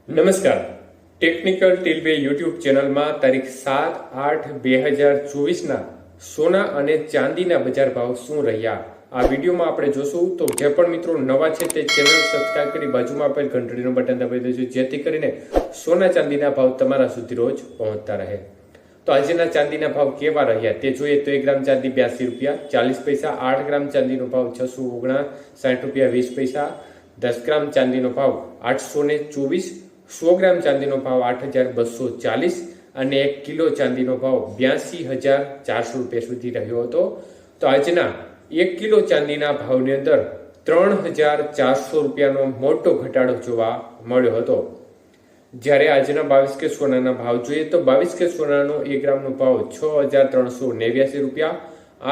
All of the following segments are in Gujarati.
નમસ્કાર. ટેકનિકલ ટીલવે યુટ્યુબ ચેનલમાં તારીખ 7/8/2024ના સોના અને ચાંદીના બજાર ભાવ શું રહ્યા આ વિડીયોમાં આપણે જોશું. તો જે પણ મિત્રો નવા છે તે ચેનલ સબસ્ક્રાઇબ કરી બાજુમાં આપેલ ઘંટડીનું બટન દબાવી દેજો, જેથી કરીને સોના ચાંદીના ભાવ તમારા સુધી રોજ પહોંચતા રહે. તો આજના ચાંદીના ભાવ કેવા રહ્યા તે જોઈએ તો 1 ગ્રામ ચાંદી 82 રૂપિયા 40 પૈસા, 8 ગ્રામ ચાંદીનો ભાવ 659 રૂપિયા 20 પૈસા, 10 ગ્રામ ચાંદીનો ભાવ 824, 100 ગ્રામ ચાંદીનો ભાવ 8240 અને 1 કિલો ચાંદીનો ભાવ 82,400 રૂપિયા સુધી રહ્યો હતો. તો આજના 1 કિલો ચાંદીના ભાવની અંદર 3,400 રૂપિયાનો મોટો ઘટાડો જોવા મળ્યો હતો. જ્યારે આજના 22 કે સોનાના ભાવ જોઈએ તો 22 કે સોનાનો 1 ગ્રામનો ભાવ 6,389 રૂપિયા,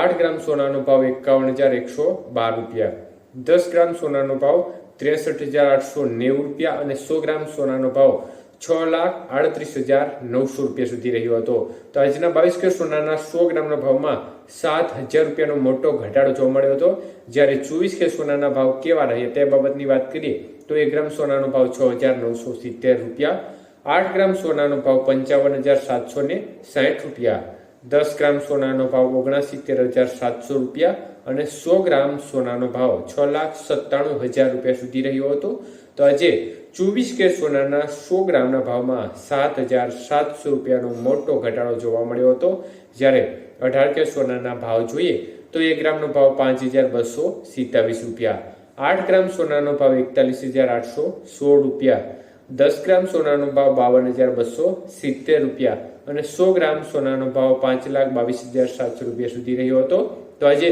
8 ગ્રામ સોનાનો ભાવ 51,112 રૂપિયા, 10 ગ્રામ સોનાનો ભાવ 63,890 રૂપિયા અને 100 ગ્રામ સોનાનો ભાવ 6,38,900 રૂપિયા સુધી રહ્યો હતો. તો આજના 22 કે સોનાના 100 ગ્રામના ભાવમાં 7,000 રૂપિયાનો મોટો ઘટાડો જોવા મળ્યો હતો. જ્યારે 24 કે સોનાના ભાવ કેવા રહ્યા તે બાબતની વાત કરીએ તો 1 ગ્રામ સોનાનો ભાવ 6,970 રૂપિયા, 8 ગ્રામ સોનાનો ભાવ 55,760 રૂપિયા, 10 ગ્રામ સોનાનો ભાવ 69,700 રૂપિયા અને 100 ગ્રામ સોનાનો ભાવ 6,97,000 રૂપિયા સુધી રહ્યો હતો. તો આજે 24 કે સોનાના 100 ગ્રામના ભાવમાં 7,700 રૂપિયાનો મોટો ઘટાડો જોવા મળ્યો હતો. જ્યારે 18 કે સોનાના ભાવ જોઈએ તો 1 ગ્રામનો ભાવ 5,227 રૂપિયા, 8 ગ્રામ સોનાનો ભાવ 41,816 રૂપિયા, 10 ગ્રામ સોનાનો ભાવ 52,270 રૂપિયા અને 100 ગ્રામ સોનાનો ભાવ 5,22,700 રૂપિયા સુધી રહ્યો હતો. તો આજે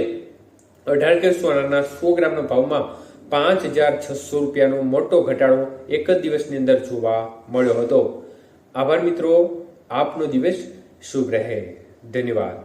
18 કે સોનાના 100 ગ્રામના ભાવમાં 5,600 રૂપિયાનો મોટો ઘટાડો એક જ દિવસની અંદર જોવા મળ્યો હતો. આભાર મિત્રો, આપનો દિવસ શુભ રહે. ધન્યવાદ.